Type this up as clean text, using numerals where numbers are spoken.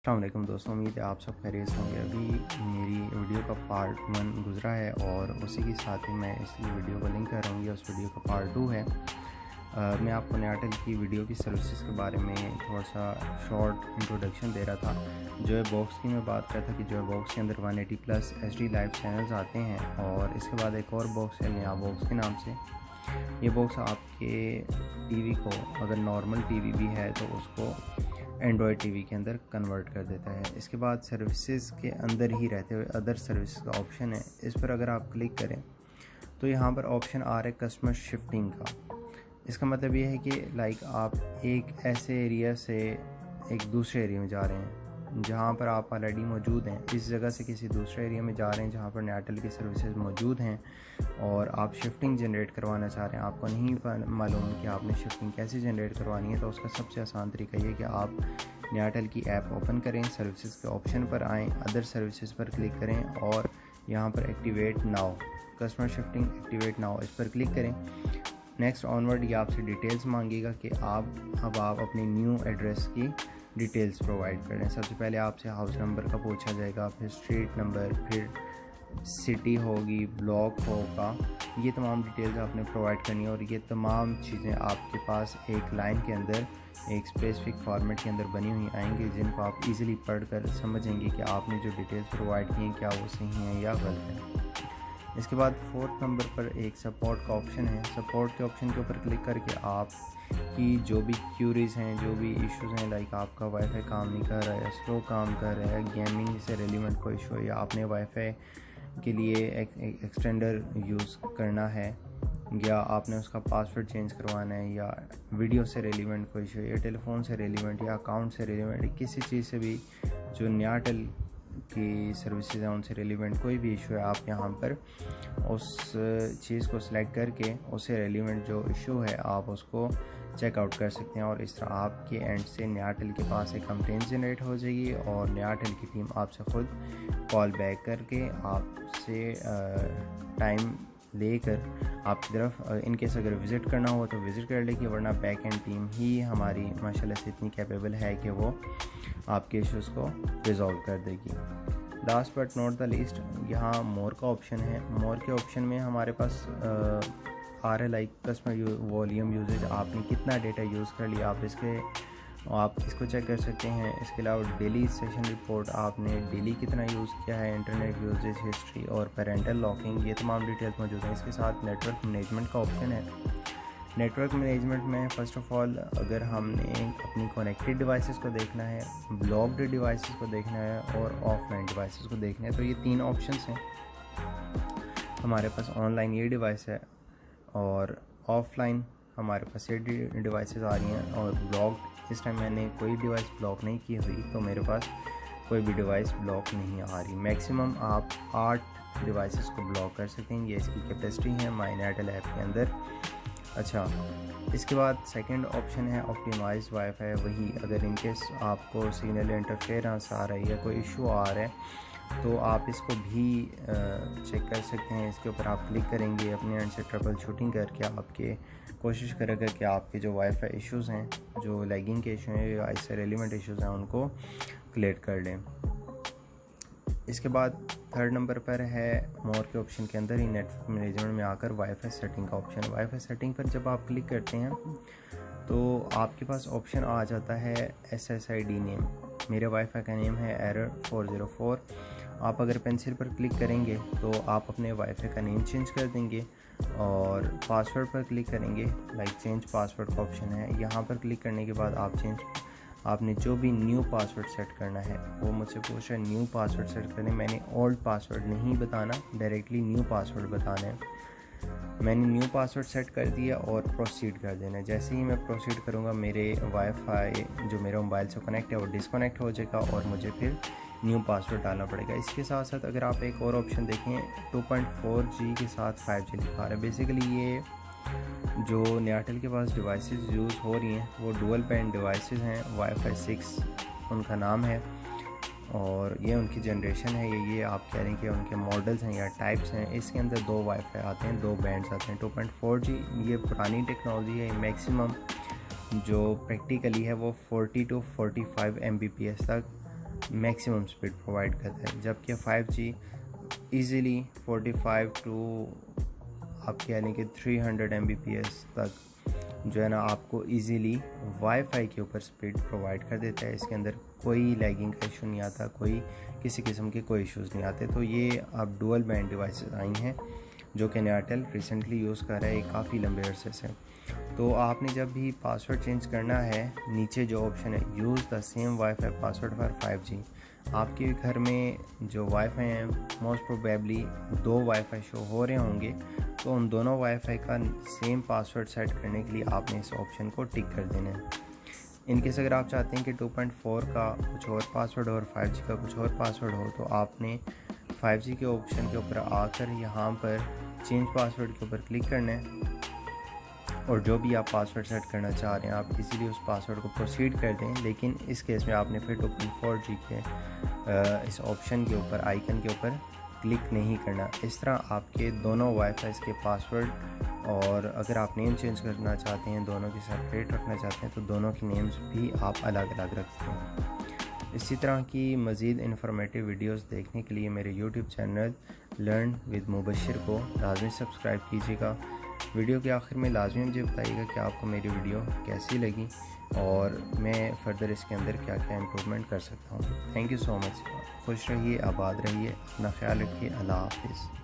अस्सलामुअलैकुम दोस्तों, उम्मीद है आप सब खैरियत से होंगे। अभी मेरी वीडियो का पार्ट 1 गुजरा है और उसी के साथ ही मैं इस वीडियो को लिंक कर रहा हूँ। ये उस वीडियो का पार्ट 2 है। मैं आपको नयाटेल की वीडियो की सर्विसेज के बारे में थोड़ा सा शॉर्ट इंट्रोडक्शन दे रहा था। जो है बॉक्स की मैं बात करता कि जो है बॉक्स के अंदर 180+ HD लाइव चैनल्स आते हैं और इसके बाद एक और बॉक्स है नया बॉक्स के नाम से। ये बॉक्स आपके टीवी को, अगर नॉर्मल टीवी भी है तो उसको एंड्रॉयड टीवी के अंदर कन्वर्ट कर देता है। इसके बाद सर्विसेज के अंदर ही रहते हुए अदर सर्विसेज का ऑप्शन है, इस पर अगर आप क्लिक करें तो यहाँ पर ऑप्शन आ रहा है कस्टमर शिफ्टिंग का। इसका मतलब ये है कि लाइक आप एक ऐसे एरिया से एक दूसरे एरिया में जा रहे हैं जहाँ पर आप ऑलरेडी मौजूद हैं, इस जगह से किसी दूसरे एरिया में जा रहे हैं जहाँ पर नयाटेल की सर्विसेज मौजूद हैं और आप शिफ्टिंग जनरेट करवाना चाह रहे हैं। आपको नहीं मालूम कि आपने शिफ्टिंग कैसे जनरेट करवानी है, तो उसका सबसे आसान तरीका ये है कि आप नयाटेल की ऐप ओपन करें, सर्विसेज के ऑप्शन पर आएँ, अदर सर्विसेज पर क्लिक करें और यहाँ पर activate now, customer shifting activate now, इस पर क्लिक करें। नेक्स्ट ऑनवर्ड ये आपसे डिटेल्स मांगेगा कि आप अपनी न्यू एड्रेस की डिटेल्स प्रोवाइड करें। सबसे पहले आपसे हाउस नंबर का पूछा जाएगा, फिर स्ट्रीट नंबर, फिर सिटी होगी, ब्लॉक होगा, ये तमाम डिटेल्स आपने प्रोवाइड करनी है और ये तमाम चीज़ें आपके पास एक लाइन के अंदर एक स्पेसिफिक फॉर्मेट के अंदर बनी हुई आएंगी, जिनको आप इजीली पढ़कर समझेंगे कि आपने जो डिटेल्स प्रोवाइड की हैं क्या वो सही हैं या गलत हैं। इसके बाद 4th नंबर पर एक सपोर्ट का ऑप्शन है। सपोर्ट के ऑप्शन के ऊपर क्लिक करके आप की जो भी क्यूरीज़ हैं, जो भी इश्यूज़ हैं, लाइक आपका वाईफाई काम नहीं कर रहा है, स्लो काम कर रहा है, गेमिंग से रिलेवेंट कोई इशू है, या आपने वाईफाई के लिए एक्सटेंडर यूज़ करना है, या आपने उसका पासवर्ड चेंज करवाना है, या वीडियो से रिलेवेंट कोई इशू है, या टेलीफोन से रिलेवेंट, या अकाउंट से रिलेवेंट, किसी चीज़ से भी जो नयाटेल की सर्विसेज हैं उनसे रिलेवेंट कोई भी इशू है, आप यहाँ पर उस चीज़ को सिलेक्ट करके उससे रिलेवेंट जो इशू है आप उसको चेकआउट कर सकते हैं और इस तरह आपके एंड से नयाटेल के पास एक कंप्लेंट जनरेट हो जाएगी और नयाटेल की टीम आपसे ख़ुद कॉल बैक करके आपसे टाइम लेकर आपकी तरफ इनकेस अगर विज़िट करना हो तो विज़िट कर लेगी, वरना बैक एंड टीम ही हमारी माशाल्लाह से इतनी कैपेबल है कि वो आपके इश्यूज़ को रिजॉल्व कर देगी। Last but not the least, यहाँ मोर का ऑप्शन है। मोर के ऑप्शन में हमारे पास आ रहा है लाइक कस्टमर वॉल्यूम यूजेज, आपने कितना डेटा यूज़ कर लिया आप इसको चेक कर सकते हैं। इसके अलावा डेली सेशन रिपोर्ट, आपने डेली कितना यूज़ किया है, इंटरनेट यूजेज हिस्ट्री और पेरेंटल लॉकिंग, ये तमाम डिटेल्स मौजूद हैं। इसके साथ नेटवर्क मैनेजमेंट का ऑप्शन है। नेटवर्क मैनेजमेंट में फ़र्स्ट ऑफ़ ऑल अगर हमने अपनी कनेक्टेड डिवाइसेस को देखना है, ब्लॉक्ड डिवाइसेस को देखना है और ऑफलाइन डिवाइसेस को देखना है, तो ये 3 ऑप्शंस हैं हमारे पास। ऑनलाइन ये डिवाइस है और ऑफलाइन हमारे पास ये डिवाइसेस आ रही हैं और ब्लॉक्ड, इस टाइम मैंने कोई डिवाइस ब्लॉक नहीं की हुई तो मेरे पास कोई भी डिवाइस ब्लॉक नहीं आ रही। मैक्सिमम आप 8 डिवाइसेस को ब्लॉक कर सकते हैं, ये इसकी कैपेसिटी है माई नयाटेल ऐप के अंदर। अच्छा, इसके बाद सेकंड ऑप्शन है ऑप्टिमाइज वाईफाई। वही अगर इनकेस आपको सिग्नल इंटरफेरेंस आ रही है, कोई इशू आ रहा है, तो आप इसको भी चेक कर सकते हैं। इसके ऊपर आप क्लिक करेंगे, अपने एंड से ट्रबल शूटिंग करके आपके कोशिश करेगा कि आपके जो वाईफाई इश्यूज़ हैं, जो लैगिंग के इशू हैं या इससे रेलिवेंट इश्यूज़ हैं, उनको क्लियर कर लें। इसके बाद 3rd नंबर पर है मोर के ऑप्शन के अंदर ही नेटवर्क मैनेजमेंट में आकर वाईफाई सेटिंग का ऑप्शन। वाईफाई सेटिंग पर जब आप क्लिक करते हैं तो आपके पास ऑप्शन आ जाता है SSID नेम। मेरे वाईफाई का नेम है एरर 404। आप अगर पेंसिल पर क्लिक करेंगे तो आप अपने वाईफाई का नेम चेंज कर देंगे और पासवर्ड पर क्लिक करेंगे, लाइक चेंज पासवर्ड का ऑप्शन है। यहाँ पर क्लिक करने के बाद आपने जो भी न्यू पासवर्ड सेट करना है, वो मुझसे पूछ रहा है न्यू पासवर्ड सेट करने। मैंने ओल्ड पासवर्ड नहीं बताना, डायरेक्टली न्यू पासवर्ड बताना है। मैंने न्यू पासवर्ड सेट कर दिया और प्रोसीड कर देना है। जैसे ही मैं प्रोसीड करूँगा मेरे वाईफाई जो मेरे मोबाइल से कनेक्ट है वो डिसकनेक्ट हो जाएगा और मुझे फिर न्यू पासवर्ड डालना पड़ेगा। इसके साथ साथ अगर आप एक और ऑप्शन देखें, 2.4G के साथ 5G लिखा रहा है। बेसिकली ये जो नयाटेल के पास डिवाइसेस यूज़ हो रही हैं वो डुअल बैंड डिवाइसेस हैं, वाईफाई 6 उनका नाम है और ये उनकी जनरेशन है। ये आप कह रहे हैं कि उनके मॉडल्स हैं या टाइप्स हैं। इसके अंदर 2 वाईफाई आते हैं, 2 बैंड्स आते हैं। 2.4G ये पुरानी टेक्नोलॉजी है, मैक्सिमम जो प्रैक्टिकली है वो 40 to 45 Mbps तक मैक्सिमम स्पीड प्रोवाइड करता है, जबकि 5G ईज़िली 45 टू आपके यानी कि 300 Mbps तक जो है ना आपको इजीली वाईफाई के ऊपर स्पीड प्रोवाइड कर देता है। इसके अंदर कोई लैगिंग का इशू नहीं आता, कोई किसी किस्म के कोई इश्यूज़ नहीं आते। तो ये अब डुअल बैंड डिवाइसेस आई हैं जो कि एयरटेल रिसेंटली यूज़ कर रहा है काफ़ी लंबे अरसे से। तो आपने जब भी पासवर्ड चेंज करना है, नीचे जो ऑप्शन है use the same wifi password for 5G, आपके घर में जो वाईफाई हैं मोस्ट प्रोबेबली 2 वाईफाई शो हो रहे होंगे, तो उन दोनों वाईफाई का सेम पासवर्ड सेट करने के लिए आपने इस ऑप्शन को टिक कर देना है। इनकेस अगर आप चाहते हैं कि 2.4 का कुछ और पासवर्ड और 5G का कुछ और पासवर्ड हो, तो आपने 5G के ऑप्शन के ऊपर आकर यहाँ पर चेंज पासवर्ड के ऊपर क्लिक करना है और जो भी आप पासवर्ड सेट करना चाह रहे हैं आप इजीली उस पासवर्ड को प्रोसीड कर दें। लेकिन इस केस में आपने फिर 2.4G के इस ऑप्शन के ऊपर आइकन के ऊपर क्लिक नहीं करना। इस तरह आपके दोनों वाईफाई के पासवर्ड, और अगर आप नेम चेंज करना चाहते हैं, दोनों की सेपरेट रखना चाहते हैं, तो दोनों की नेम्स भी आप अलग अलग रखते हैं। इसी तरह की मज़ीद इन्फॉर्मेटिव वीडियोस देखने के लिए मेरे YouTube channel learn with Mubashir को लाजमी सब्सक्राइब कीजिएगा। वीडियो के आखिर में लाजमी मुझे बताइएगा कि आपको मेरी वीडियो कैसी लगी और मैं फ़र्दर इसके अंदर क्या क्या इम्प्रूवमेंट कर सकता हूँ। Thank you so much. खुश रहिए, आबाद रहिए, अपना ख्याल रखिए। अल्लाह हाफिज़।